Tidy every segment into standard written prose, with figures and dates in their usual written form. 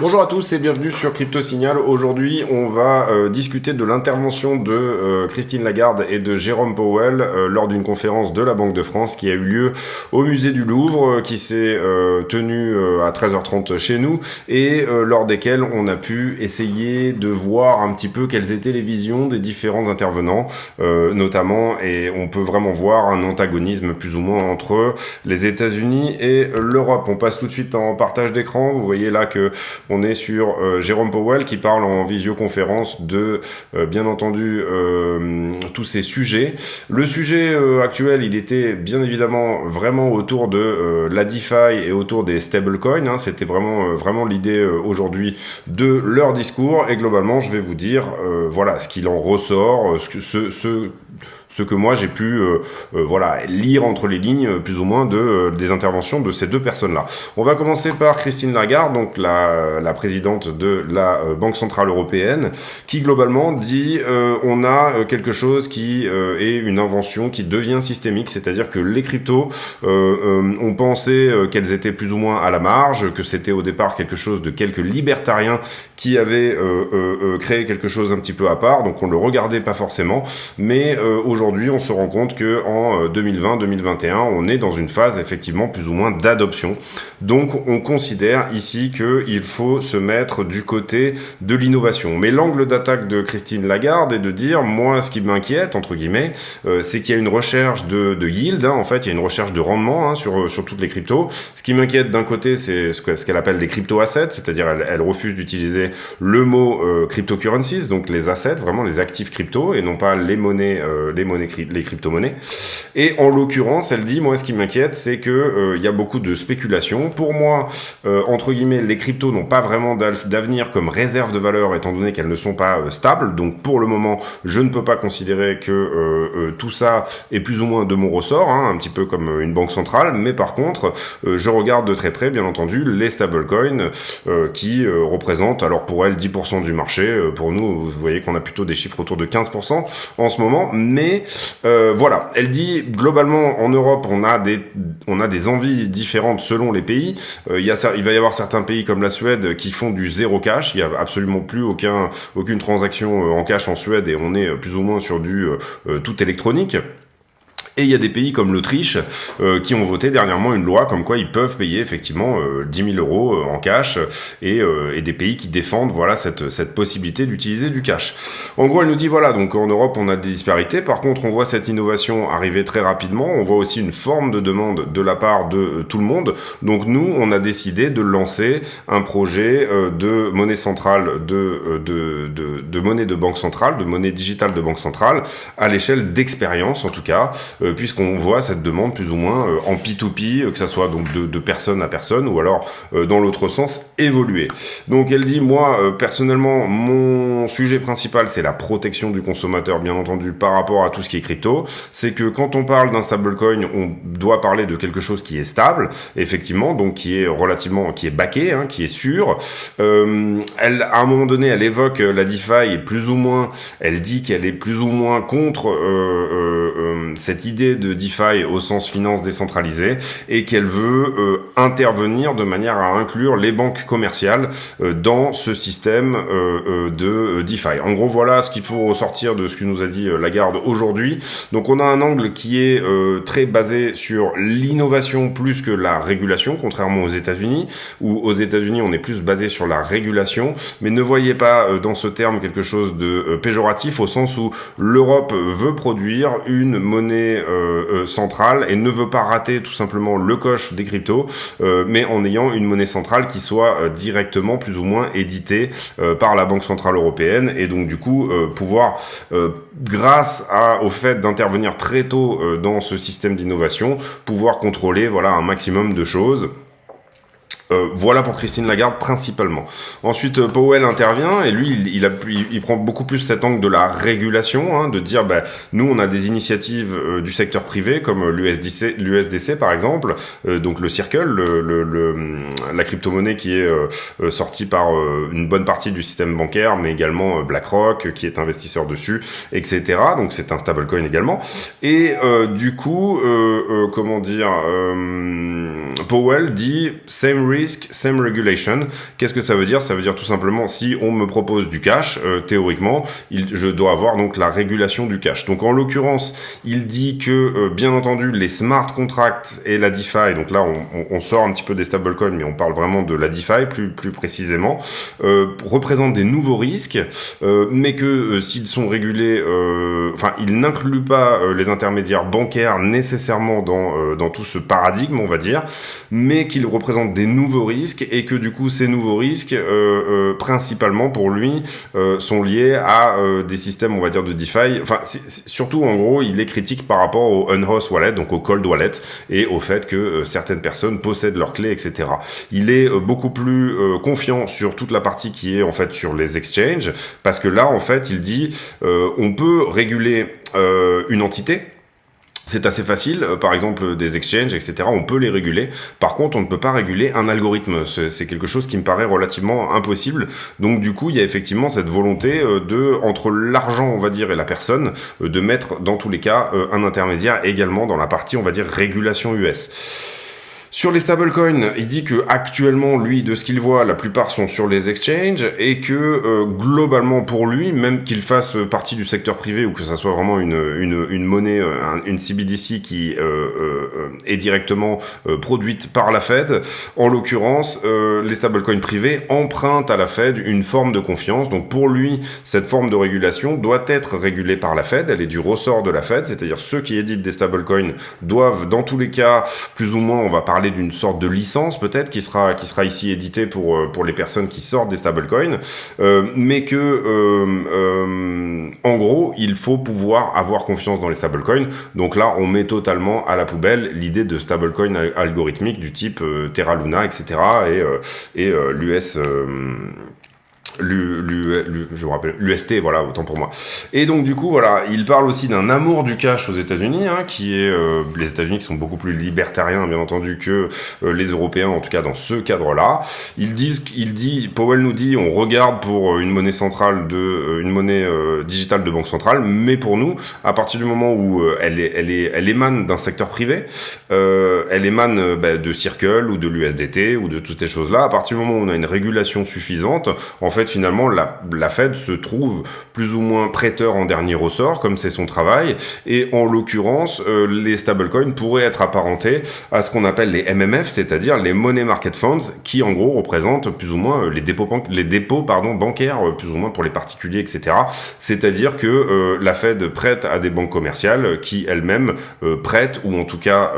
Bonjour à tous et bienvenue sur Crypto Signal. Aujourd'hui, on va discuter de l'intervention de Christine Lagarde et de Jérôme Powell lors d'une conférence de la Banque de France qui a eu lieu au musée du Louvre, qui s'est tenue à 13h30 chez nous et lors desquelles on a pu essayer de voir un petit peu quelles étaient les visions des différents intervenants, notamment, et on peut vraiment voir un antagonisme plus ou moins entre les États-Unis et l'Europe. On passe tout de suite en partage d'écran. Vous voyez là que on est sur Jérôme Powell qui parle en visioconférence de, bien entendu, tous ces sujets. Le sujet actuel, il était bien évidemment vraiment autour de la DeFi et autour des stablecoins. Hein. C'était vraiment l'idée aujourd'hui de leur discours. Et globalement, je vais vous dire, voilà, ce qu'il en ressort, ce que moi j'ai pu lire entre les lignes plus ou moins des interventions de ces deux personnes-là. On va commencer par Christine Lagarde, donc la présidente de la Banque Centrale Européenne, qui globalement dit on a quelque chose qui est une invention qui devient systémique, c'est-à-dire que les cryptos, on pensait qu'elles étaient plus ou moins à la marge, que c'était au départ quelque chose de quelques libertariens qui avaient créé quelque chose un petit peu à part, donc on le regardait pas forcément, mais aujourd'hui, on se rend compte que en 2020-2021, on est dans une phase effectivement plus ou moins d'adoption. Donc, on considère ici qu'il faut se mettre du côté de l'innovation. Mais l'angle d'attaque de Christine Lagarde est de dire, moi, ce qui m'inquiète, entre guillemets, c'est qu'il y a une recherche de yield, hein, en fait, il y a une recherche de rendement hein, sur toutes les cryptos. Ce qui m'inquiète d'un côté, c'est ce qu'elle appelle les crypto-assets, c'est-à-dire elle refuse d'utiliser le mot cryptocurrencies, donc les assets, vraiment les actifs crypto, et non pas les monnaies, les crypto-monnaies. Et en l'occurrence, elle dit, moi, ce qui m'inquiète, c'est que y a beaucoup de spéculation. Pour moi, entre guillemets, les cryptos n'ont pas vraiment d'avenir comme réserve de valeur, étant donné qu'elles ne sont pas stables. Donc, pour le moment, je ne peux pas considérer que tout ça est plus ou moins de mon ressort, hein, un petit peu comme une banque centrale. Mais par contre, je regarde de très près, bien entendu, les stablecoins qui représentent, alors pour elle, 10% du marché. Pour nous, vous voyez qu'on a plutôt des chiffres autour de 15% en ce moment. Mais voilà, elle dit globalement en Europe on a des envies différentes selon les pays. Il va y avoir certains pays comme la Suède qui font du zéro cash. Il y a absolument plus aucune transaction en cash en Suède et on est plus ou moins sur du tout électronique. Et il y a des pays comme l'Autriche qui ont voté dernièrement une loi comme quoi ils peuvent payer effectivement 10 000 euros en cash et des pays qui défendent voilà cette possibilité d'utiliser du cash. En gros, elle nous dit voilà, donc en Europe on a des disparités. Par contre, on voit cette innovation arriver très rapidement. On voit aussi une forme de demande de la part de tout le monde. Donc nous, on a décidé de lancer un projet de monnaie centrale, de monnaie de banque centrale, de monnaie digitale de banque centrale à l'échelle d'expérience en tout cas. Puisqu'on voit cette demande plus ou moins en P2P, que ça soit donc de personne à personne ou alors dans l'autre sens évoluer. Donc elle dit moi personnellement mon sujet principal c'est la protection du consommateur bien entendu par rapport à tout ce qui est crypto. C'est que quand on parle d'un stablecoin on doit parler de quelque chose qui est stable effectivement, donc qui est backé, hein, qui est sûr. Elle à un moment donné elle évoque la DeFi et plus ou moins elle dit qu'elle est plus ou moins contre cette idée de DeFi au sens finance décentralisée et qu'elle veut intervenir de manière à inclure les banques commerciales dans ce système de DeFi. En gros, voilà ce qu'il faut ressortir de ce que nous a dit Lagarde aujourd'hui. Donc on a un angle qui est très basé sur l'innovation plus que la régulation, contrairement aux États-Unis, où aux États-Unis on est plus basé sur la régulation, mais ne voyez pas dans ce terme quelque chose de péjoratif au sens où l'Europe veut produire une monnaie centrale et ne veut pas rater tout simplement le coche des cryptos, mais en ayant une monnaie centrale qui soit directement plus ou moins éditée par la Banque Centrale Européenne et donc du coup pouvoir grâce au fait d'intervenir très tôt dans ce système d'innovation pouvoir contrôler voilà un maximum de choses. Voilà pour Christine Lagarde principalement. Ensuite, Powell intervient et lui, il prend beaucoup plus cet angle de la régulation, hein, de dire, nous, on a des initiatives du secteur privé comme l'USDC par exemple, donc le Circle, la crypto-monnaie qui est sortie par une bonne partie du système bancaire, mais également BlackRock qui est investisseur dessus, etc. Donc c'est un stablecoin également. Et du coup, Powell dit same risk, same regulation. Qu'est-ce que ça veut dire? Ça veut dire tout simplement, si on me propose du cash, théoriquement, je dois avoir donc la régulation du cash. Donc en l'occurrence, il dit que, bien entendu, les smart contracts et la DeFi, donc là on sort un petit peu des stablecoins, mais on parle vraiment de la DeFi plus précisément, représentent des nouveaux risques, mais que s'ils sont régulés, ils n'incluent pas les intermédiaires bancaires nécessairement dans tout ce paradigme, on va dire, mais qu'ils représentent des nouveaux risques et que du coup ces nouveaux risques principalement pour lui sont liés à des systèmes, on va dire, de DeFi. Surtout en gros il est critique par rapport au unhost wallet, donc au cold wallet, et au fait que certaines personnes possèdent leurs clés, etc. Il est beaucoup plus confiant sur toute la partie qui est en fait sur les exchanges, parce que là en fait il dit on peut réguler une entité. C'est assez facile, par exemple des exchanges, etc. On peut les réguler. Par contre, on ne peut pas réguler un algorithme. C'est quelque chose qui me paraît relativement impossible. Donc du coup, il y a effectivement cette volonté entre l'argent, on va dire, et la personne, de mettre dans tous les cas un intermédiaire également dans la partie, on va dire, régulation US. Sur les stablecoins, il dit que actuellement, lui, de ce qu'il voit, la plupart sont sur les exchanges et que globalement pour lui, même qu'il fasse partie du secteur privé ou que ça soit vraiment une monnaie, une CBDC qui est directement produite par la Fed, en l'occurrence, les stablecoins privés empruntent à la Fed une forme de confiance. Donc pour lui, cette forme de régulation doit être régulée par la Fed. Elle est du ressort de la Fed, c'est-à-dire ceux qui éditent des stablecoins doivent, dans tous les cas, plus ou moins, on va parler d'une sorte de licence peut-être qui sera ici éditée pour les personnes qui sortent des stablecoins, mais que en gros il faut pouvoir avoir confiance dans les stablecoins. Donc là on met totalement à la poubelle l'idée de stablecoin algorithmique du type Terra Luna, etc. et l'US je me rappelle, l'UST, voilà, autant pour moi. Et donc du coup, voilà, il parle aussi d'un amour du cash aux États-Unis, hein, qui est les États-Unis qui sont beaucoup plus libertariens, bien entendu, que les Européens, en tout cas dans ce cadre-là. Powell nous dit, on regarde pour une monnaie centrale une monnaie digitale de banque centrale, mais pour nous, à partir du moment où elle émane d'un secteur privé, elle émane de Circle ou de l'USDT ou de toutes ces choses-là. À partir du moment où on a une régulation suffisante, en fait, finalement, la Fed se trouve plus ou moins prêteur en dernier ressort, comme c'est son travail, et en l'occurrence, les stablecoins pourraient être apparentés à ce qu'on appelle les MMF, c'est-à-dire les Money Market Funds, qui en gros représentent plus ou moins les dépôts bancaires, plus ou moins pour les particuliers, etc. C'est-à-dire que la Fed prête à des banques commerciales qui elles-mêmes prêtent, ou en tout cas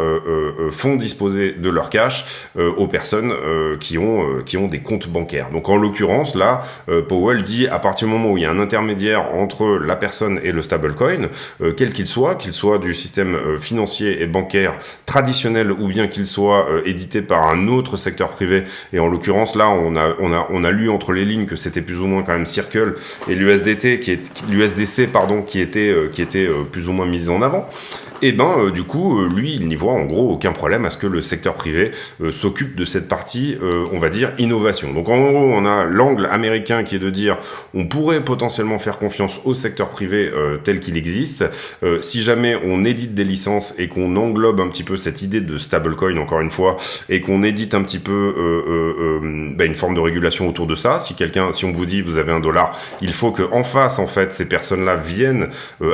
font disposer de leur cash aux personnes qui ont des comptes bancaires. Donc en l'occurrence, là, Powell dit, à partir du moment où il y a un intermédiaire entre la personne et le stablecoin, quel qu'il soit du système financier et bancaire traditionnel ou bien qu'il soit édité par un autre secteur privé, et en l'occurrence là on a lu entre les lignes que c'était plus ou moins quand même Circle et l'USDC qui était plus ou moins mis en avant. Et du coup, lui, il n'y voit en gros aucun problème à ce que le secteur privé s'occupe de cette partie, on va dire, innovation. Donc en gros, on a l'angle américain qui est de dire on pourrait potentiellement faire confiance au secteur privé tel qu'il existe. Si jamais on édite des licences et qu'on englobe un petit peu cette idée de stablecoin, encore une fois, et qu'on édite un petit peu une forme de régulation autour de ça, si on vous dit vous avez $1, il faut qu'en face, en fait, ces personnes-là viennent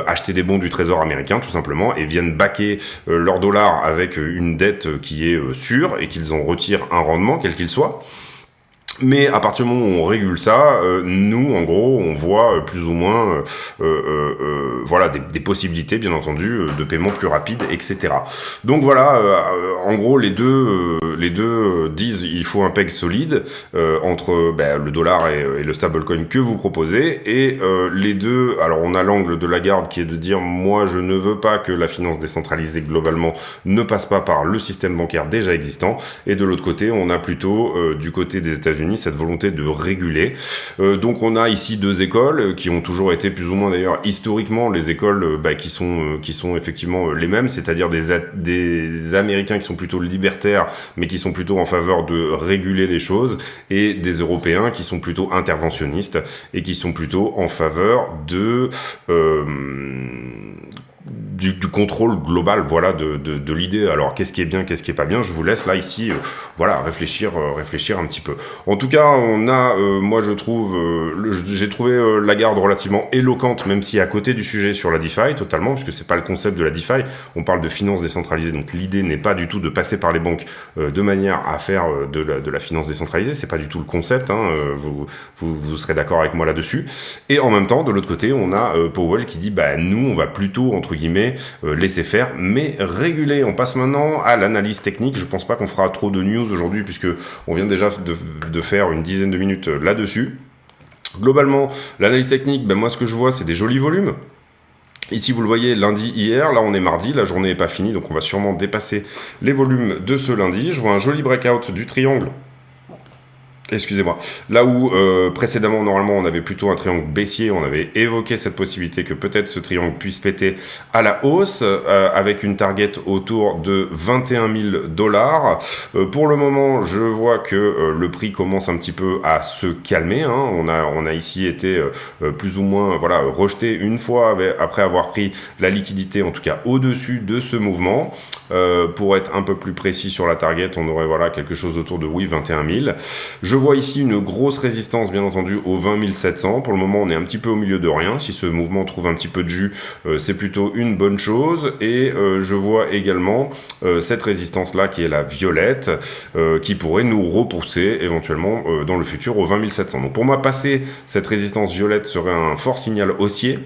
acheter des bons du trésor américain, tout simplement, et viennent baquer leur dollar avec une dette qui est sûre et qu'ils en retirent un rendement, quel qu'il soit. Mais à partir du moment où on régule ça, nous, en gros, on voit plus ou moins voilà, des possibilités, bien entendu, de paiement plus rapide, etc. Donc voilà, en gros, les deux disent il faut un peg solide entre le dollar et le stablecoin que vous proposez. Et les deux, alors on a l'angle de Lagarde qui est de dire moi, je ne veux pas que la finance décentralisée globalement ne passe pas par le système bancaire déjà existant. Et de l'autre côté, on a plutôt du côté des États-Unis cette volonté de réguler. Donc on a ici deux écoles qui ont toujours été plus ou moins d'ailleurs historiquement les écoles qui sont effectivement les mêmes, c'est-à-dire des Américains qui sont plutôt libertaires mais qui sont plutôt en faveur de réguler les choses, et des Européens qui sont plutôt interventionnistes et qui sont plutôt en faveur de du contrôle global, voilà, de l'idée. Alors, qu'est-ce qui est bien, qu'est-ce qui est pas bien, je vous laisse là, ici, voilà, réfléchir un petit peu. En tout cas, on a, moi, je trouve, j'ai trouvé Lagarde relativement éloquente, même si à côté du sujet sur la DeFi, totalement, puisque c'est pas le concept de la DeFi, on parle de finance décentralisée, donc l'idée n'est pas du tout de passer par les banques de manière à faire de la finance décentralisée, c'est pas du tout le concept, hein, vous serez d'accord avec moi là-dessus. Et en même temps, de l'autre côté, on a Powell qui dit, nous, on va plutôt, entre guillemets, laisser faire, mais réguler. On passe maintenant à l'analyse technique. Je pense pas qu'on fera trop de news aujourd'hui, puisque on vient déjà de faire une dizaine de minutes là-dessus. Globalement, l'analyse technique, moi ce que je vois, c'est des jolis volumes. Ici, vous le voyez, lundi, hier, là on est mardi, la journée n'est pas finie, donc on va sûrement dépasser les volumes de ce lundi. Je vois un joli breakout du triangle. Excusez-moi. Là où précédemment, normalement, on avait plutôt un triangle baissier, on avait évoqué cette possibilité que peut-être ce triangle puisse péter à la hausse avec une target autour de 21 000 $. Pour le moment, je vois que le prix commence un petit peu à se calmer. Hein. On a ici été plus ou moins rejeté une fois après avoir pris la liquidité, en tout cas au-dessus de ce mouvement. Pour être un peu plus précis sur la target, on aurait quelque chose autour de 21 000. Je vois ici une grosse résistance, bien entendu, aux 20 700. Pour le moment, on est un petit peu au milieu de rien. Si ce mouvement trouve un petit peu de jus, c'est plutôt une bonne chose. Et je vois également cette résistance-là, qui est la violette, qui pourrait nous repousser éventuellement dans le futur aux 20 700. Donc pour moi, passer cette résistance violette serait un fort signal haussier.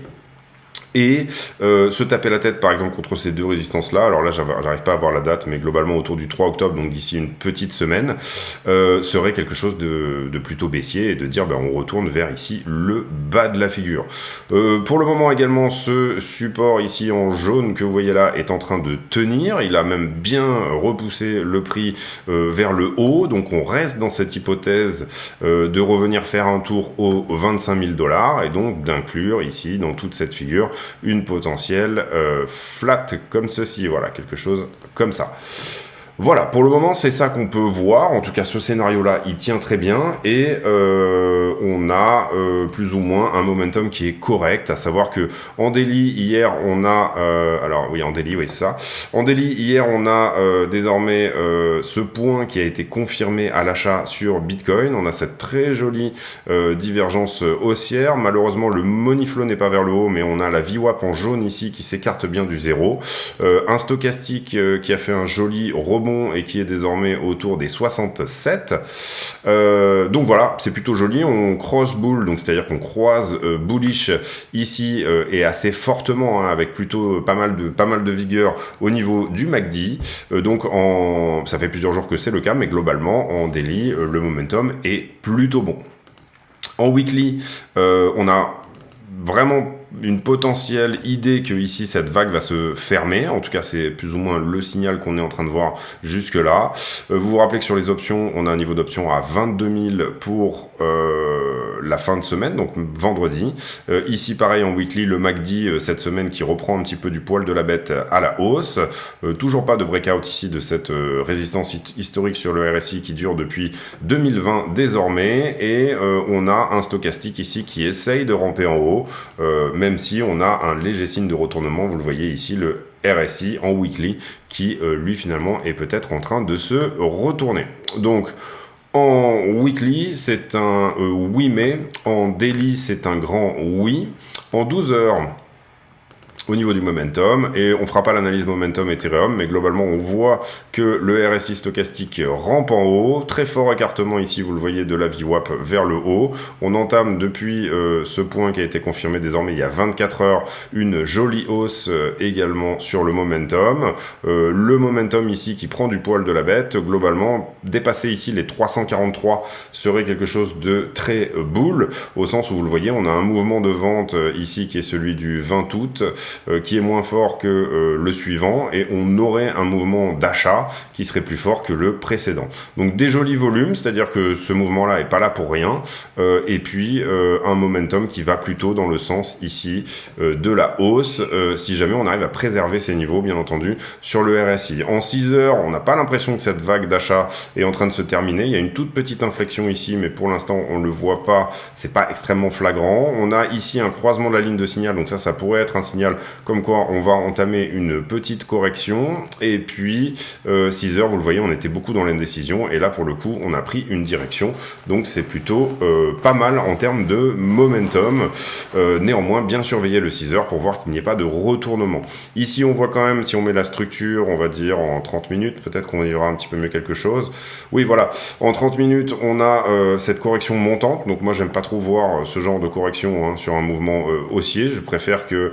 Et se taper la tête par exemple contre ces deux résistances là, alors là j'arrive pas à voir la date, mais globalement autour du 3 octobre, donc d'ici une petite semaine, serait quelque chose de plutôt baissier, et de dire on retourne vers ici le bas de la figure. Pour le moment également, ce support ici en jaune que vous voyez là est en train de tenir, il a même bien repoussé le prix vers le haut, donc on reste dans cette hypothèse de revenir faire un tour aux 25 000 $, et donc d'inclure ici dans toute cette figure une potentielle flat comme ceci, voilà, quelque chose comme ça. Voilà, pour le moment, c'est ça qu'on peut voir. En tout cas, ce scénario-là, il tient très bien. Et on a plus ou moins un momentum qui est correct. À savoir que en daily, hier, on a... alors, oui, en daily, oui, c'est ça. En daily, hier, on a désormais ce point qui a été confirmé à l'achat sur Bitcoin. On a cette très jolie divergence haussière. Malheureusement, le money flow n'est pas vers le haut, mais on a la VWAP en jaune ici qui s'écarte bien du zéro. Un stochastique qui a fait un joli rebond et qui est désormais autour des 67. Donc voilà, c'est plutôt joli. On cross bull, donc c'est-à-dire qu'on croise bullish ici et assez fortement, hein, avec plutôt pas mal de vigueur au niveau du MACD. Donc ça fait plusieurs jours que c'est le cas, mais globalement en daily, le momentum est plutôt bon. En weekly, on a vraiment une potentielle idée que ici cette vague va se fermer. En tout cas, c'est plus ou moins le signal qu'on est en train de voir jusque là. Vous vous rappelez que sur les options, on a un niveau d'option à 22 000 pour la fin de semaine, donc vendredi. Ici, pareil, en weekly, le MACD cette semaine qui reprend un petit peu du poil de la bête à la hausse. Toujours pas de breakout ici de cette résistance historique sur le RSI qui dure depuis 2020 désormais. Et on a un stochastique ici qui essaye de ramper en haut, même si on a un léger signe de retournement. Vous le voyez ici, le RSI en weekly qui lui finalement est peut-être en train de se retourner. Donc en weekly c'est un oui, mais en daily c'est un grand oui. En 12 heures au niveau du momentum, et on fera pas l'analyse momentum Ethereum, mais globalement on voit que le RSI stochastique rampe en haut, très fort écartement ici, vous le voyez, de la VWAP vers le haut. On entame depuis ce point qui a été confirmé désormais il y a 24 heures, une jolie hausse également sur le momentum. Le momentum ici qui prend du poil de la bête, globalement, dépasser ici les 343 serait quelque chose de très bull, au sens où vous le voyez, on a un mouvement de vente ici qui est celui du 20 août, qui est moins fort que le suivant, et on aurait un mouvement d'achat qui serait plus fort que le précédent. Donc des jolis volumes, c'est-à-dire que ce mouvement-là est pas là pour rien, et puis un momentum qui va plutôt dans le sens ici de la hausse, si jamais on arrive à préserver ces niveaux, bien entendu, sur le RSI. En 6 heures, on n'a pas l'impression que cette vague d'achat est en train de se terminer. Il y a une toute petite inflexion ici, mais pour l'instant, on le voit pas. C'est pas extrêmement flagrant. On a ici un croisement de la ligne de signal, donc ça pourrait être un signal comme quoi on va entamer une petite correction. Et puis 6 heures, vous le voyez, on était beaucoup dans l'indécision, et là pour le coup on a pris une direction, donc c'est plutôt pas mal en termes de momentum. Néanmoins, bien surveiller le 6 heures pour voir qu'il n'y ait pas de retournement. Ici on voit quand même, si on met la structure, on va dire en 30 minutes, peut-être qu'on y aura un petit peu mieux quelque chose. Oui, voilà, en 30 minutes on a cette correction montante, donc moi j'aime pas trop voir ce genre de correction sur un mouvement haussier. Je préfère que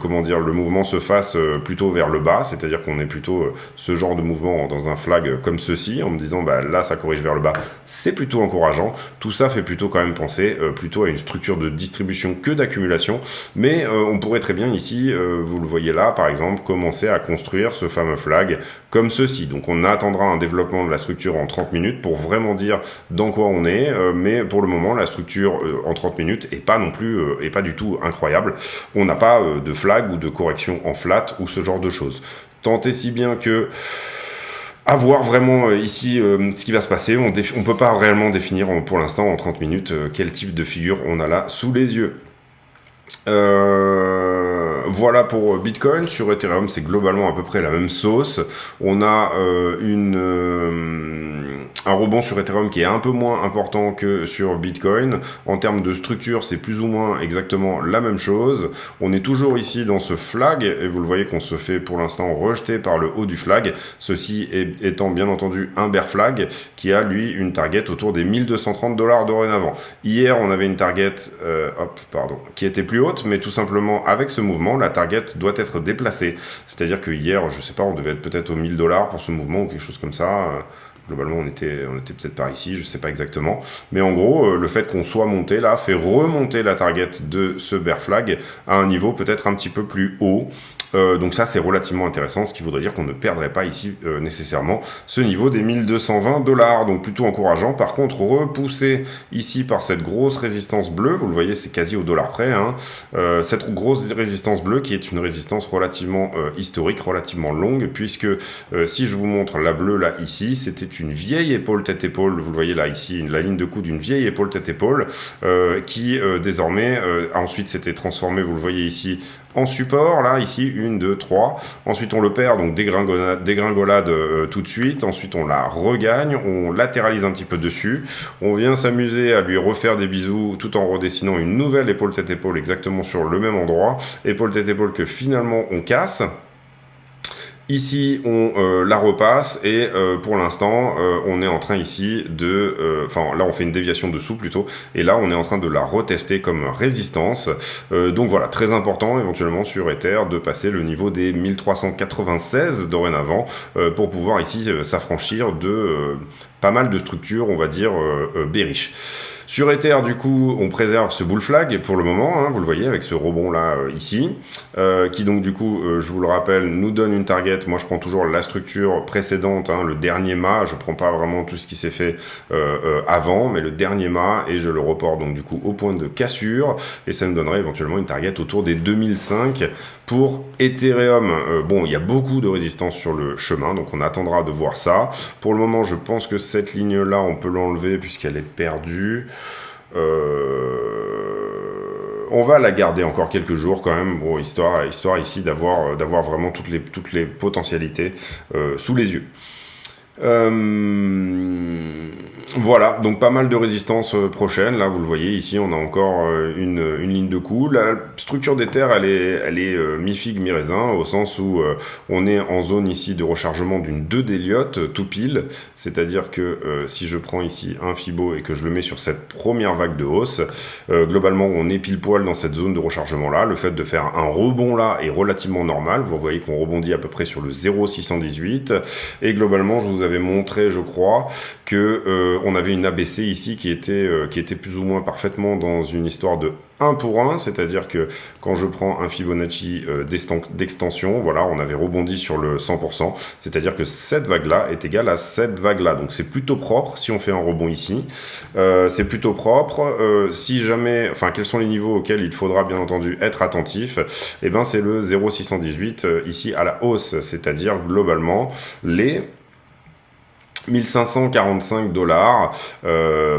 comment dire, le mouvement se fasse plutôt vers le bas, c'est-à-dire qu'on est plutôt ce genre de mouvement dans un flag comme ceci, en me disant bah là ça corrige vers le bas, c'est plutôt encourageant. Tout ça fait plutôt quand même penser plutôt à une structure de distribution que d'accumulation, mais on pourrait très bien ici, vous le voyez là par exemple, commencer à construire ce fameux flag comme ceci. Donc on attendra un développement de la structure en 30 minutes pour vraiment dire dans quoi on est, mais pour le moment la structure en 30 minutes est pas non plus, est pas du tout incroyable. On n'a pas de flag ou de correction en flat ou ce genre de choses. Tant et si bien que à voir vraiment ici ce qui va se passer. On peut pas réellement définir pour l'instant en 30 minutes quel type de figure on a là sous les yeux. Voilà pour Bitcoin. Sur Ethereum, c'est globalement à peu près la même sauce. On a un rebond sur Ethereum qui est un peu moins important que sur Bitcoin. En termes de structure, c'est plus ou moins exactement la même chose. On est toujours ici dans ce flag, et vous le voyez qu'on se fait pour l'instant rejeter par le haut du flag. Ceci étant bien entendu un bear flag qui a lui une target autour des 1230 $ dorénavant. Hier, on avait une target qui était plus haute, mais tout simplement avec ce mouvement, la target doit être déplacée. C'est-à-dire que hier, je sais pas, on devait être peut-être aux 1000 $ pour ce mouvement ou quelque chose comme ça. Globalement, on était peut-être par ici, je sais pas exactement. Mais en gros, le fait qu'on soit monté là fait remonter la target de ce bear flag à un niveau peut-être un petit peu plus haut. Donc ça, c'est relativement intéressant, ce qui voudrait dire qu'on ne perdrait pas ici nécessairement ce niveau des 1220 $. Donc plutôt encourageant. Par contre, repoussé ici par cette grosse résistance bleue, vous le voyez, c'est quasi au dollar près. Cette grosse résistance bleue qui est une résistance relativement historique, relativement longue, puisque si je vous montre la bleue là, ici, c'était une vieille épaule tête-épaule, vous le voyez là ici, la ligne de coude d'une vieille épaule tête-épaule qui désormais ensuite s'était transformée, vous le voyez ici, en support, là, ici, 1, 2, 3. Ensuite, on le perd, donc dégringolade tout de suite. Ensuite, on la regagne, on latéralise un petit peu dessus. On vient s'amuser à lui refaire des bisous tout en redessinant une nouvelle épaule tête-épaule exactement sur le même endroit. Épaule tête-épaule que finalement on casse. Ici, on la repasse et pour l'instant, on est en train ici de... là, on fait une déviation dessous plutôt. Et là, on est en train de la retester comme résistance. Donc voilà, très important éventuellement sur Ether de passer le niveau des 1396 dorénavant pour pouvoir ici s'affranchir de pas mal de structures, on va dire, bearish. Sur Ether, du coup, on préserve ce bull flag pour le moment, vous le voyez, avec ce rebond-là ici, qui donc, du coup, je vous le rappelle, nous donne une target. Moi, je prends toujours la structure précédente, le dernier mât. Je prends pas vraiment tout ce qui s'est fait avant, mais le dernier mât, et je le reporte donc, du coup, au point de cassure, et ça me donnerait éventuellement une target autour des 2005 pour Ethereum. Bon, il y a beaucoup de résistance sur le chemin, donc on attendra de voir ça. Pour le moment, je pense que cette ligne-là, on peut l'enlever puisqu'elle est perdue. On va la garder encore quelques jours quand même, bon, histoire ici d'avoir vraiment toutes les potentialités sous les yeux. Voilà, donc pas mal de résistance prochaine. Là, vous le voyez, ici, on a encore une ligne de coup. La structure des terres, elle est mi-figue, mi-raisin, au sens où on est en zone ici de rechargement d'une 2 d'Elliott, tout pile. C'est-à-dire que si je prends ici un Fibo et que je le mets sur cette première vague de hausse, globalement, on est pile poil dans cette zone de rechargement-là. Le fait de faire un rebond là est relativement normal. Vous voyez qu'on rebondit à peu près sur le 0,618. Et globalement, je vous avais montré, je crois, que on avait une ABC ici qui était plus ou moins parfaitement dans une histoire de 1 pour 1, c'est-à-dire que quand je prends un Fibonacci d'extension, voilà, on avait rebondi sur le 100%, c'est-à-dire que cette vague-là est égale à cette vague-là. Donc c'est plutôt propre si on fait un rebond ici. C'est plutôt propre. Si jamais, enfin, quels sont les niveaux auxquels il faudra bien entendu être attentif? Eh ben, c'est le 0,618 ici à la hausse, c'est-à-dire globalement les 1545 $.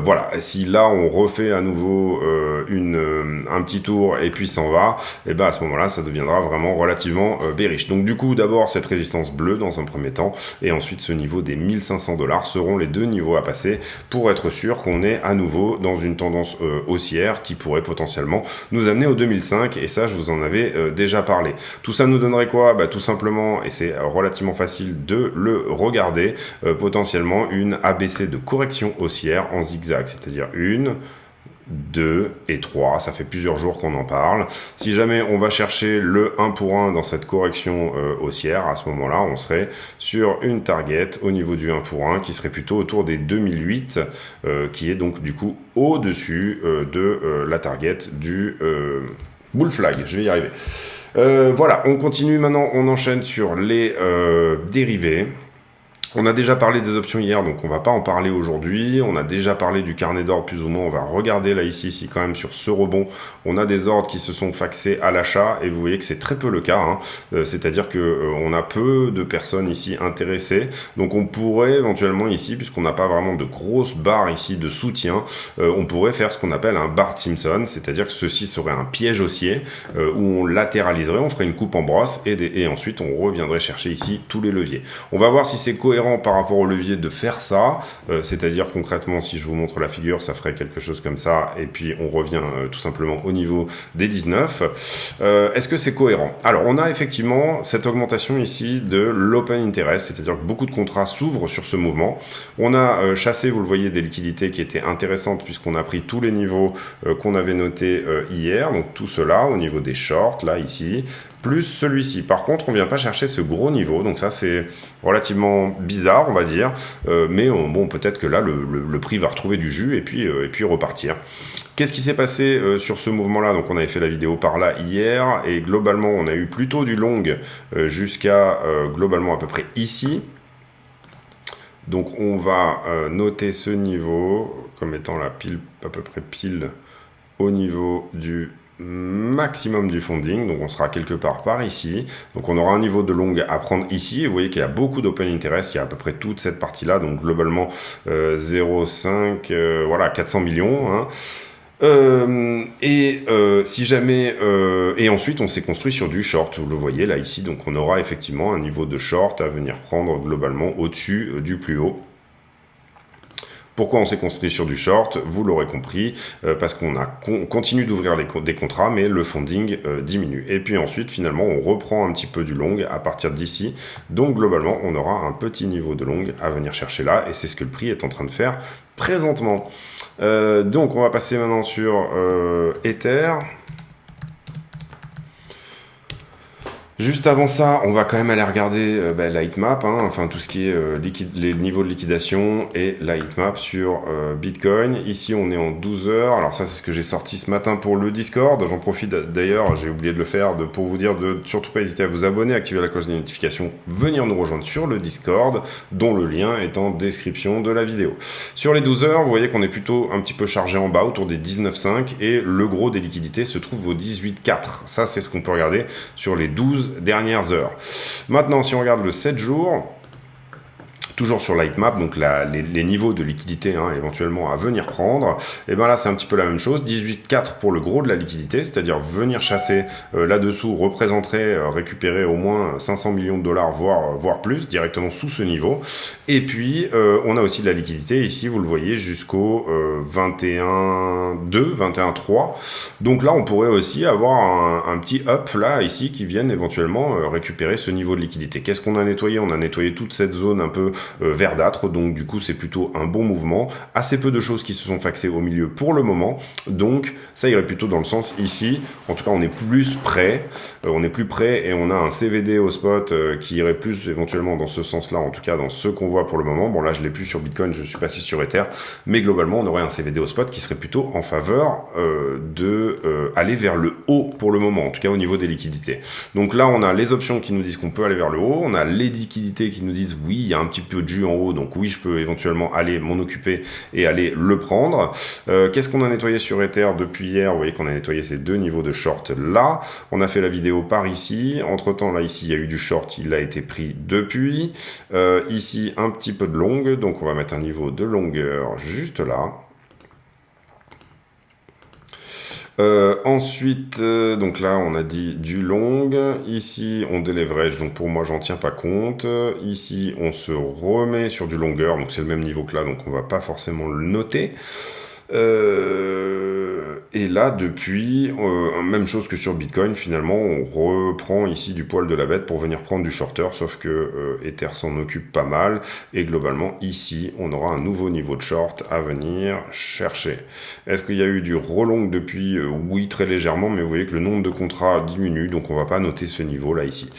Voilà, si là on refait à nouveau un petit tour et puis s'en va, et ben à ce moment-là ça deviendra vraiment relativement bearish. Donc du coup d'abord cette résistance bleue dans un premier temps et ensuite ce niveau des 1500 $ seront les deux niveaux à passer pour être sûr qu'on est à nouveau dans une tendance haussière qui pourrait potentiellement nous amener au 2005, et ça je vous en avais déjà parlé. Tout ça nous donnerait quoi? Bah, tout simplement, et c'est relativement facile de le regarder, potentiellement une ABC de correction haussière en zigzag, c'est-à-dire 1, 2 et 3, ça fait plusieurs jours qu'on en parle. Si jamais on va chercher le 1 pour 1 dans cette correction haussière, à ce moment-là, on serait sur une target au niveau du 1 pour 1 qui serait plutôt autour des 2008, qui est donc du coup au-dessus de la target du bull flag. Je vais y arriver. Voilà, on continue maintenant, on enchaîne sur les dérivés. On a déjà parlé des options hier, donc on va pas en parler aujourd'hui. On a déjà parlé du carnet d'ordre plus ou moins. On va regarder là ici quand même sur ce rebond, on a des ordres qui se sont faxés à l'achat et vous voyez que c'est très peu le cas. Hein. C'est-à-dire que on a peu de personnes ici intéressées. Donc on pourrait éventuellement ici, puisqu'on n'a pas vraiment de grosses barres ici de soutien, on pourrait faire ce qu'on appelle un Bart Simpson, c'est-à-dire que ceci serait un piège haussier où on latéraliserait, on ferait une coupe en brosse et ensuite on reviendrait chercher ici tous les leviers. On va voir si c'est cohérent par rapport au levier de faire ça, c'est-à-dire concrètement si je vous montre la figure ça ferait quelque chose comme ça et puis on revient tout simplement au niveau des 19. Est-ce que c'est cohérent? Alors on a effectivement cette augmentation ici de l'open interest, c'est-à-dire que beaucoup de contrats s'ouvrent sur ce mouvement. On a chassé, vous le voyez, des liquidités qui étaient intéressantes puisqu'on a pris tous les niveaux qu'on avait notés hier, donc tout cela au niveau des shorts là ici, plus celui-ci. Par contre on vient pas chercher ce gros niveau, donc ça c'est relativement bizarre on va dire, mais bon peut-être que là le prix va retrouver du jus et puis repartir. Qu'est-ce qui s'est passé sur ce mouvement-là? Donc on avait fait la vidéo par là hier et globalement on a eu plutôt du long jusqu'à globalement à peu près ici. Donc on va noter ce niveau comme étant la pile à peu près pile au niveau du maximum du funding, donc on sera quelque part par ici, donc on aura un niveau de long à prendre ici, et vous voyez qu'il y a beaucoup d'open interest, il y a à peu près toute cette partie là, donc globalement 0,5 voilà 400 millions hein. Si jamais et ensuite on s'est construit sur du short, vous le voyez là ici, donc on aura effectivement un niveau de short à venir prendre globalement au-dessus du plus haut. Pourquoi on s'est construit sur du short? Vous l'aurez compris, parce qu'on continue d'ouvrir des contrats, mais le funding diminue. Et puis ensuite, finalement, on reprend un petit peu du long à partir d'ici. Donc globalement, on aura un petit niveau de long à venir chercher là, et c'est ce que le prix est en train de faire présentement. Donc on va passer maintenant sur Ether. Juste avant ça, on va quand même aller regarder la heatmap, hein, enfin tout ce qui est les niveaux de liquidation et la heatmap sur Bitcoin. Ici, on est en 12 heures. Alors ça, c'est ce que j'ai sorti ce matin pour le Discord. J'en profite d'ailleurs, j'ai oublié de le faire, pour vous dire de surtout pas hésiter à vous abonner, activer la cloche des notifications, venir nous rejoindre sur le Discord, dont le lien est en description de la vidéo. Sur les 12 heures, vous voyez qu'on est plutôt un petit peu chargé en bas, autour des 19,5, et le gros des liquidités se trouve au 18,4. Ça, c'est ce qu'on peut regarder sur les 12 dernières heures. Maintenant, si on regarde le 7 jours, toujours sur Lightmap, donc les niveaux de liquidité éventuellement à venir prendre. Et bien là c'est un petit peu la même chose, 18,4 pour le gros de la liquidité, c'est-à-dire venir chasser là-dessous représenterait récupérer au moins 500 millions de dollars, voire plus, directement sous ce niveau. Et puis on a aussi de la liquidité ici, vous le voyez, jusqu'au 21,2, 21,3. Donc là on pourrait aussi avoir un petit up là ici qui vienne éventuellement récupérer ce niveau de liquidité. Qu'est-ce qu'on a nettoyé? On a nettoyé toute cette zone un peu verdâtre, donc du coup c'est plutôt un bon mouvement. Assez peu de choses qui se sont faxées au milieu pour le moment, donc ça irait plutôt dans le sens ici. En tout cas on est plus près, et on a un CVD au spot qui irait plus éventuellement dans ce sens-là, en tout cas dans ce qu'on voit pour le moment. Bon là je l'ai plus sur Bitcoin, je suis passé sur Ether, mais globalement on aurait un CVD au spot qui serait plutôt en faveur aller vers le haut pour le moment, en tout cas au niveau des liquidités. Donc là on a les options qui nous disent qu'on peut aller vers le haut, on a les liquidités qui nous disent oui il y a un petit peu de jus en haut, donc oui je peux éventuellement aller m'en occuper et aller le prendre. Qu'est-ce qu'on a nettoyé sur Ether depuis hier? Vous voyez qu'on a nettoyé ces deux niveaux de short là, on a fait la vidéo par ici, entre temps là ici il y a eu du short, il a été pris depuis, ici un petit peu de long, donc on va mettre un niveau de longueur juste là. Ensuite, donc là on a dit du long, ici on déleverage, donc pour moi j'en tiens pas compte, ici on se remet sur du longueur, donc c'est le même niveau que là, donc on va pas forcément le noter. Et là depuis, même chose que sur Bitcoin, finalement on reprend ici du poil de la bête pour venir prendre du shorter, sauf que Ether s'en occupe pas mal, et globalement ici on aura un nouveau niveau de short à venir chercher. Est-ce qu'il y a eu du relong depuis? Oui, très légèrement, mais vous voyez que le nombre de contrats diminue, donc on va pas noter ce niveau là ici.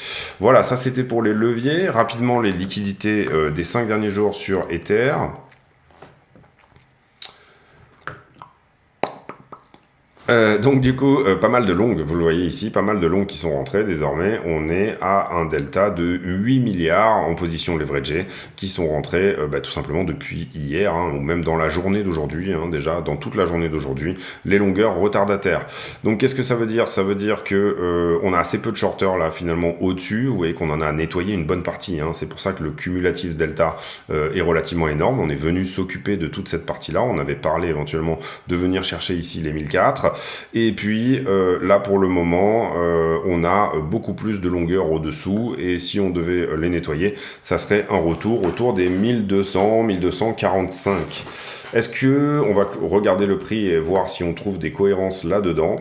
Voilà, ça c'était pour les leviers. Rapidement les liquidités des 5 derniers jours sur Ether. Donc du coup, pas mal de longues, vous le voyez ici, pas mal de longues qui sont rentrées. Désormais, on est à un delta de 8 milliards en position leveragée qui sont rentrées tout simplement depuis hier, ou même dans la journée d'aujourd'hui, déjà dans toute la journée d'aujourd'hui, les longueurs retardataires. Donc qu'est-ce que ça veut dire? Ça veut dire que on a assez peu de shorters là finalement au-dessus. Vous voyez qu'on en a nettoyé une bonne partie. C'est pour ça que le cumulatif delta est relativement énorme. On est venu s'occuper de toute cette partie-là. On avait parlé éventuellement de venir chercher ici les 1004. Et puis là pour le moment on a beaucoup plus de longueur au dessous, et si on devait les nettoyer ça serait un retour autour des 1200, 1245. Est-ce que on va regarder le prix et voir si on trouve des cohérences là dedans?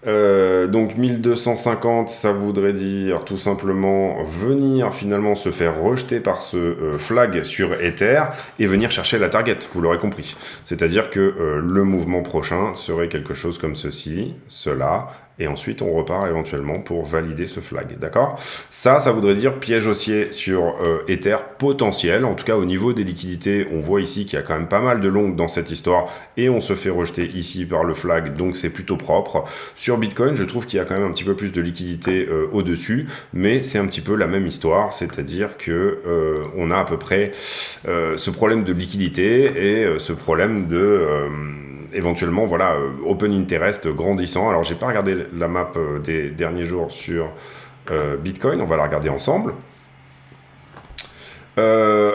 Donc 1250, ça voudrait dire tout simplement venir finalement se faire rejeter par ce flag sur Ether et venir chercher la target, vous l'aurez compris. C'est-à-dire que le mouvement prochain serait quelque chose comme ceci, cela, et ensuite on repart éventuellement pour valider ce flag, d'accord? Ça voudrait dire piège haussier sur Ether potentiel, en tout cas au niveau des liquidités, on voit ici qu'il y a quand même pas mal de longues dans cette histoire, et on se fait rejeter ici par le flag, donc c'est plutôt propre. Sur Bitcoin, je trouve qu'il y a quand même un petit peu plus de liquidité au-dessus, mais c'est un petit peu la même histoire, c'est-à-dire que on a à peu près ce problème de liquidité et ce problème de... éventuellement, voilà, open interest grandissant. Alors, j'ai pas regardé la map des derniers jours sur Bitcoin, on va la regarder ensemble.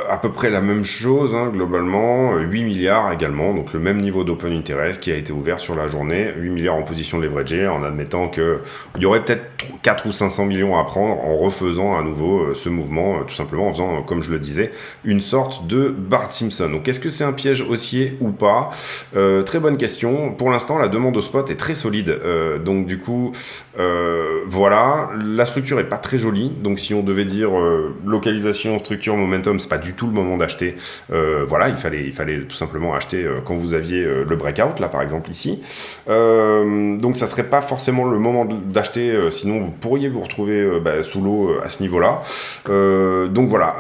À peu près la même chose, globalement, 8 milliards également, donc le même niveau d'open interest qui a été ouvert sur la journée, 8 milliards en position leveragée, en admettant qu'il y aurait peut-être 4 ou 500 millions à prendre en refaisant à nouveau ce mouvement, tout simplement en faisant, comme je le disais, une sorte de Bart Simpson. Donc est-ce que c'est un piège haussier ou pas? Très bonne question. Pour l'instant, la demande au spot est très solide, donc du coup, voilà, la structure est pas très jolie, donc si on devait dire localisation, structure, momentum, c'est pas du tout le moment d'acheter. Voilà, il fallait tout simplement acheter quand vous aviez le breakout, là par exemple ici. Donc ça serait pas forcément le moment d'acheter, sinon vous pourriez vous retrouver sous l'eau à ce niveau-là. Donc voilà,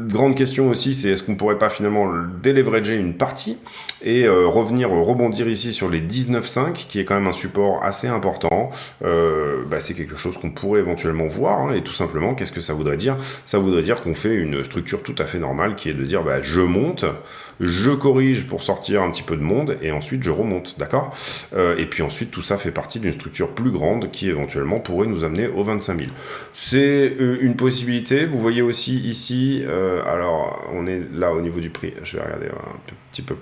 grande question aussi, c'est est-ce qu'on pourrait pas finalement déleverager une partie et revenir rebondir ici sur les 19,5 qui est quand même un support assez important. C'est quelque chose qu'on pourrait éventuellement voir, et tout simplement, qu'est-ce que ça voudrait dire? Ça voudrait dire qu'on fait une structure structure tout à fait normale qui est de dire bah, je monte, je corrige pour sortir un petit peu de monde et ensuite je remonte, d'accord? Et puis ensuite tout ça fait partie d'une structure plus grande qui éventuellement pourrait nous amener aux 25 000. C'est une possibilité. Vous voyez aussi ici, alors on est là au niveau du prix, je vais regarder un petit peu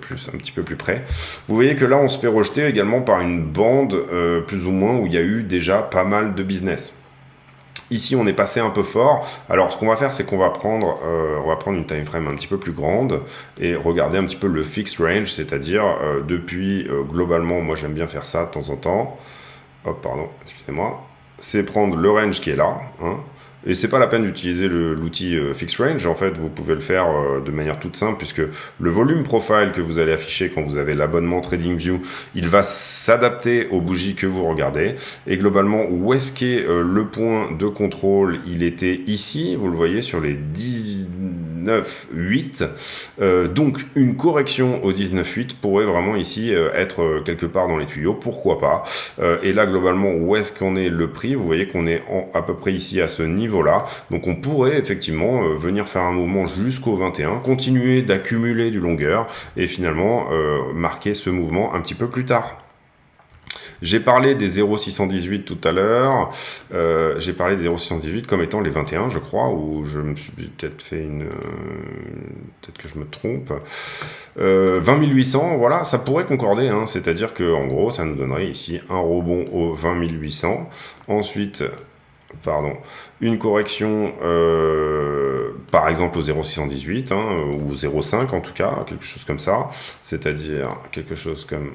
plus près. Vous voyez que là on se fait rejeter également par une bande plus ou moins où il y a eu déjà pas mal de business. Ici, on est passé un peu fort. Alors, ce qu'on va faire, c'est qu'on va prendre une time frame un petit peu plus grande et regarder un petit peu le fixed range, c'est-à-dire depuis, globalement, moi j'aime bien faire ça de temps en temps. Hop, pardon, excusez-moi. C'est prendre le range qui est là, hein. Et c'est pas la peine d'utiliser l'outil Fixed Range, en fait, vous pouvez le faire de manière toute simple, puisque le volume profile que vous allez afficher quand vous avez l'abonnement TradingView, il va s'adapter aux bougies que vous regardez. Et globalement, où est-ce qu'est le point de contrôle? Il était ici, vous le voyez, sur les 19,8. Donc, une correction au 19,8 pourrait vraiment ici être quelque part dans les tuyaux, pourquoi pas. Et là, globalement, où est-ce qu'on est le prix? Vous voyez qu'on est à peu près ici à ce niveau là, donc on pourrait effectivement venir faire un mouvement jusqu'au 21, continuer d'accumuler du longueur et finalement marquer ce mouvement un petit peu plus tard. J'ai parlé des 0,618 tout à l'heure, j'ai parlé des 0,618 comme étant les 21 je crois, ou je me suis peut-être fait peut-être que je me trompe. 20 800, voilà, ça pourrait concorder, hein, c'est-à-dire que en gros ça nous donnerait ici un rebond au 20 800, ensuite une correction par exemple au 0,618 hein, ou 0,5 en tout cas, quelque chose comme ça, c'est-à-dire quelque chose comme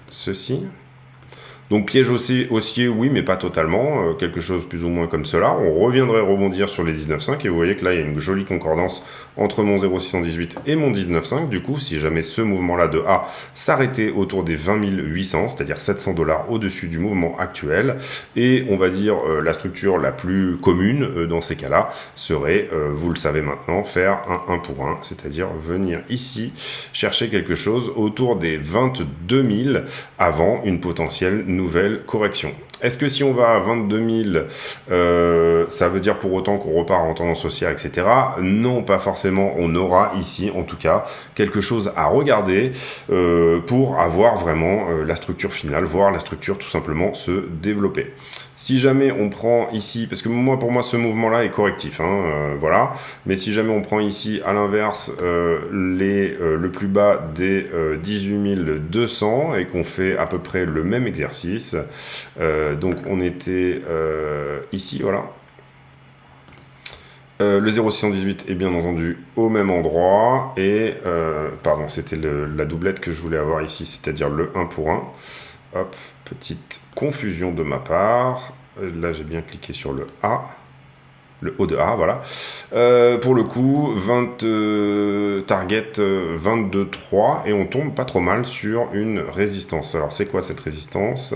ceci. Donc piège haussier, oui, mais pas totalement, quelque chose plus ou moins comme cela. On reviendrait rebondir sur les 19,5 et vous voyez que là, il y a une jolie concordance entre mon 0,618 et mon 19,5. Du coup, si jamais ce mouvement-là de A s'arrêtait autour des 20 800, c'est-à-dire 700 $ au-dessus du mouvement actuel, et on va dire la structure la plus commune dans ces cas-là serait, vous le savez maintenant, faire un 1 pour 1, c'est-à-dire venir ici chercher quelque chose autour des 22 000 avant une potentielle nouvelle correction. Est-ce que si on va à 22 000, ça veut dire pour autant qu'on repart en tendance haussière, etc. Non, pas forcément. On aura ici, en tout cas, quelque chose à regarder pour avoir vraiment la structure finale, voir la structure tout simplement se développer. Si jamais on prend ici, parce que pour moi ce mouvement-là est correctif, hein, voilà, mais si jamais on prend ici à l'inverse le plus bas des 18 200 et qu'on fait à peu près le même exercice, donc on était ici, voilà. Le 0,618 est bien entendu au même endroit et, pardon, c'était la doublette que je voulais avoir ici, c'est-à-dire le 1 pour 1. Hop, petite confusion de ma part. Là, j'ai bien cliqué sur le A. Le haut de A, voilà. Pour le coup, target 22,3 et on tombe pas trop mal sur une résistance. Alors, c'est quoi cette résistance?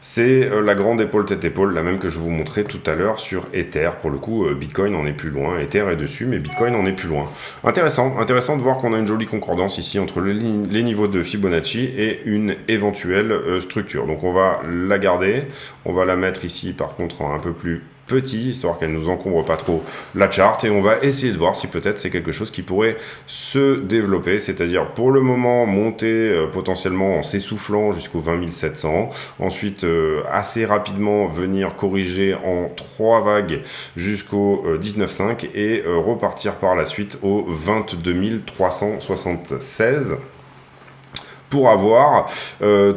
C'est la grande épaule tête-épaule, la même que je vous montrais tout à l'heure sur Ether. Pour le coup, Bitcoin en est plus loin. Ether est dessus, mais Bitcoin en est plus loin. Intéressant de voir qu'on a une jolie concordance ici entre les niveaux de Fibonacci et une éventuelle structure. Donc on va la garder. On va la mettre ici, par contre, en un peu plus petit, histoire qu'elle nous encombre pas trop la charte, et on va essayer de voir si peut-être c'est quelque chose qui pourrait se développer, c'est-à-dire pour le moment monter potentiellement en s'essoufflant jusqu'au 20 700, ensuite assez rapidement venir corriger en 3 vagues jusqu'au 19,5 et repartir par la suite au 22 376 pour avoir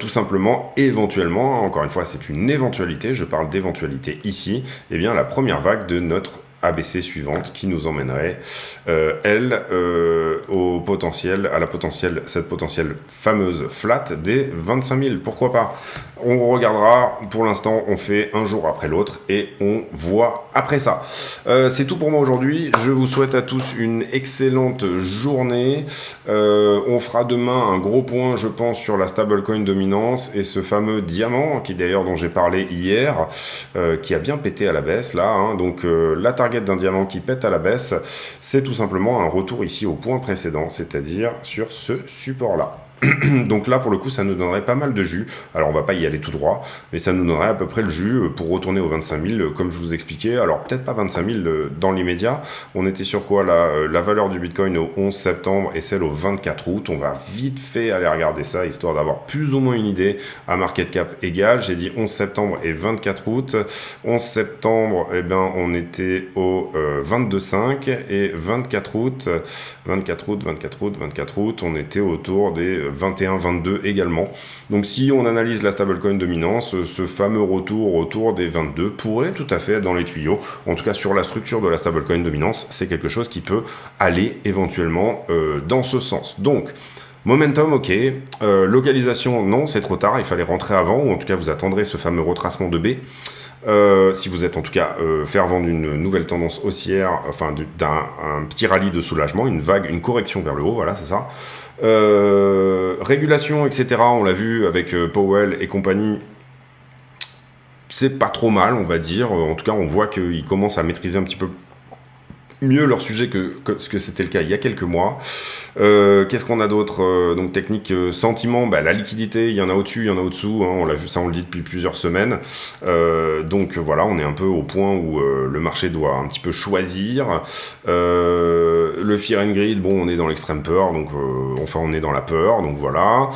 tout simplement éventuellement, encore une fois c'est une éventualité, je parle d'éventualité ici, et bien la première vague de notre ABC suivante qui nous emmènerait elle au potentiel, cette potentielle fameuse flat des 25 000, pourquoi pas. On regardera, pour l'instant on fait un jour après l'autre et on voit après ça. C'est tout pour moi aujourd'hui, je vous souhaite à tous une excellente journée. On fera demain un gros point je pense sur la stablecoin dominance et ce fameux diamant qui d'ailleurs dont j'ai parlé hier, qui a bien pété à la baisse là, hein. Donc la target d'un diamant qui pète à la baisse, c'est tout simplement un retour ici au point précédent, c'est-à-dire sur ce support là. Donc là, pour le coup, ça nous donnerait pas mal de jus. Alors, on va pas y aller tout droit, mais ça nous donnerait à peu près le jus pour retourner aux 25 000, comme je vous expliquais. Alors, peut-être pas 25 000 dans l'immédiat. On était sur quoi là? La valeur du Bitcoin au 11 septembre et celle au 24 août. On va vite fait aller regarder ça, histoire d'avoir plus ou moins une idée à market cap égal. J'ai dit 11 septembre et 24 août. 11 septembre, eh ben, on était au 22,5 et 24 août, on était autour des 21-22 également. Donc si on analyse la stablecoin dominance, ce fameux retour autour des 22 pourrait tout à fait être dans les tuyaux. En tout cas, sur la structure de la stablecoin dominance, c'est quelque chose qui peut aller éventuellement dans ce sens. Donc, momentum, ok. Localisation, non, c'est trop tard. Il fallait rentrer avant, ou en tout cas, vous attendrez ce fameux retracement de B. Si vous êtes en tout cas fervent d'une nouvelle tendance haussière, enfin d'un petit rallye de soulagement, une vague, une correction vers le haut, voilà, c'est ça. Régulation, etc. On l'a vu avec Powell et compagnie. C'est pas trop mal, on va dire. En tout cas, on voit qu'ils commencent à maîtriser un petit peu mieux leur sujet que ce que c'était le cas il y a quelques mois. Qu'est-ce qu'on a d'autre? Donc technique sentiment, la liquidité, il y en a au-dessus, il y en a au-dessous, hein, on l'a vu, ça on le dit depuis plusieurs semaines. Donc voilà, on est un peu au point où le marché doit un petit peu choisir. Le fear and greed, bon, on est dans l'extrême peur, donc enfin on est dans la peur, donc voilà.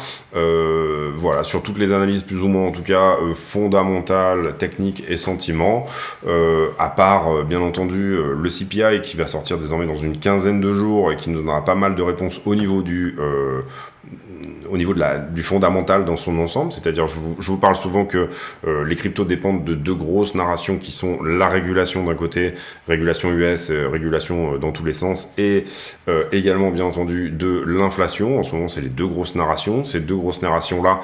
Voilà, sur toutes les analyses plus ou moins en tout cas fondamentales, techniques et sentiments, à part bien entendu le CPI qui va sortir désormais dans une quinzaine de jours et qui nous donnera pas mal de réponses au niveau du fondamental dans son ensemble, c'est-à-dire je vous parle souvent que les cryptos dépendent de deux grosses narrations qui sont la régulation d'un côté, régulation US, régulation dans tous les sens, et également bien entendu de l'inflation. En ce moment, c'est les deux grosses narrations. Ces deux grosses narrations-là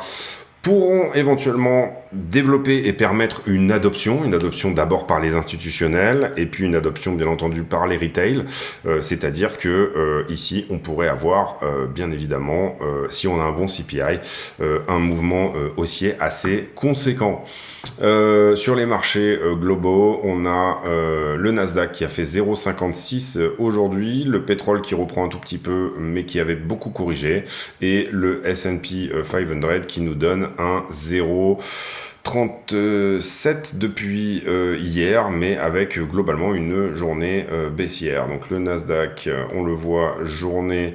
pourront éventuellement développer et permettre une adoption d'abord par les institutionnels et puis une adoption bien entendu par les retail, c'est-à-dire que ici on pourrait avoir bien évidemment, si on a un bon CPI, un mouvement haussier assez conséquent. Sur les marchés globaux, on a le Nasdaq qui a fait 0,56 aujourd'hui, le pétrole qui reprend un tout petit peu mais qui avait beaucoup corrigé, et le S&P 500 qui nous donne un 0,37 depuis hier, mais avec globalement une journée baissière. Donc le Nasdaq, on le voit, journée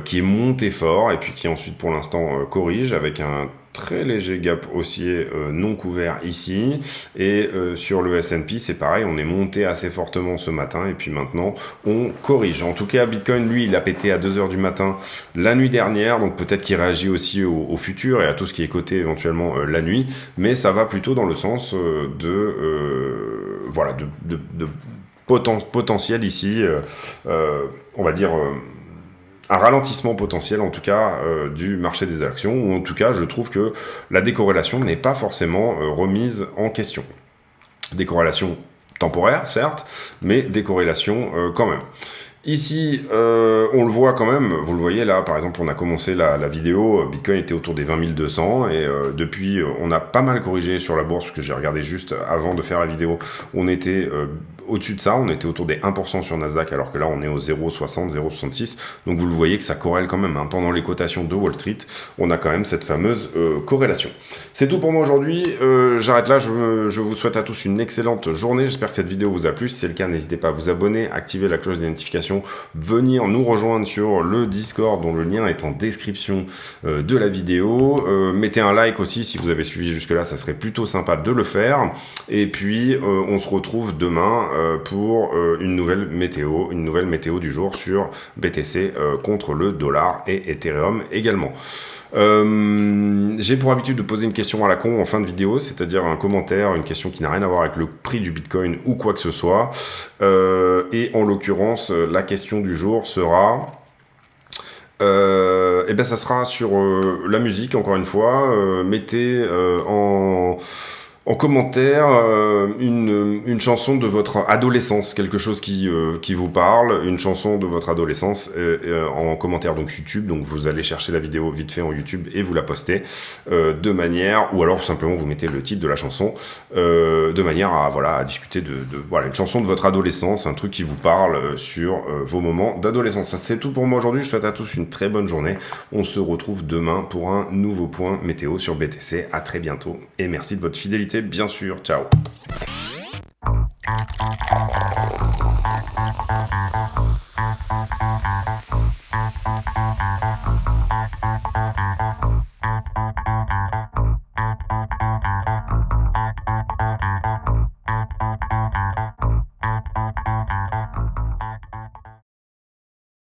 qui est montée fort et puis qui ensuite pour l'instant corrige avec un très léger gap haussier non couvert ici, et sur le S&P c'est pareil, on est monté assez fortement ce matin et puis maintenant on corrige. En tout cas Bitcoin lui il a pété à 2h du matin la nuit dernière, donc peut-être qu'il réagit aussi au futur et à tout ce qui est coté éventuellement la nuit, mais ça va plutôt dans le sens de potentiel ici, on va dire un ralentissement potentiel en tout cas du marché des actions, ou en tout cas je trouve que la décorrélation n'est pas forcément remise en question. Décorrélation temporaire certes, mais décorrélation quand même. Ici, on le voit quand même, vous le voyez là, par exemple, on a commencé la vidéo, Bitcoin était autour des 20 200, et depuis, on a pas mal corrigé sur la bourse, parce que j'ai regardé juste avant de faire la vidéo, on était au-dessus de ça, on était autour des 1% sur Nasdaq, alors que là, on est au 0,60, 0,66, donc vous le voyez que ça corrèle quand même, hein. Pendant les cotations de Wall Street, on a quand même cette fameuse corrélation. C'est tout pour moi aujourd'hui, j'arrête là, je vous souhaite à tous une excellente journée, j'espère que cette vidéo vous a plu, si c'est le cas, n'hésitez pas à vous abonner, activer la cloche des notifications, venir nous rejoindre sur le Discord dont le lien est en description de la vidéo. Mettez un like aussi si vous avez suivi jusque là, ça serait plutôt sympa de le faire. Et puis on se retrouve demain pour une nouvelle météo du jour sur BTC contre le dollar et Ethereum également. J'ai pour habitude de poser une question à la con en fin de vidéo, c'est-à-dire un commentaire, une question qui n'a rien à voir avec le prix du Bitcoin ou quoi que ce soit. Et en l'occurrence, la question du jour sera... ça sera sur la musique, encore une fois. Mettez en En commentaire, une chanson de votre adolescence, quelque chose qui vous parle, une chanson de votre adolescence en commentaire donc YouTube, donc vous allez chercher la vidéo vite fait en YouTube et vous la postez de manière, ou alors simplement vous mettez le titre de la chanson de manière à discuter de une chanson de votre adolescence, un truc qui vous parle sur vos moments d'adolescence. Ça c'est tout pour moi aujourd'hui, je souhaite à tous une très bonne journée, on se retrouve demain pour un nouveau point météo sur BTC, à très bientôt et merci de votre fidélité. Bien sûr, ciao.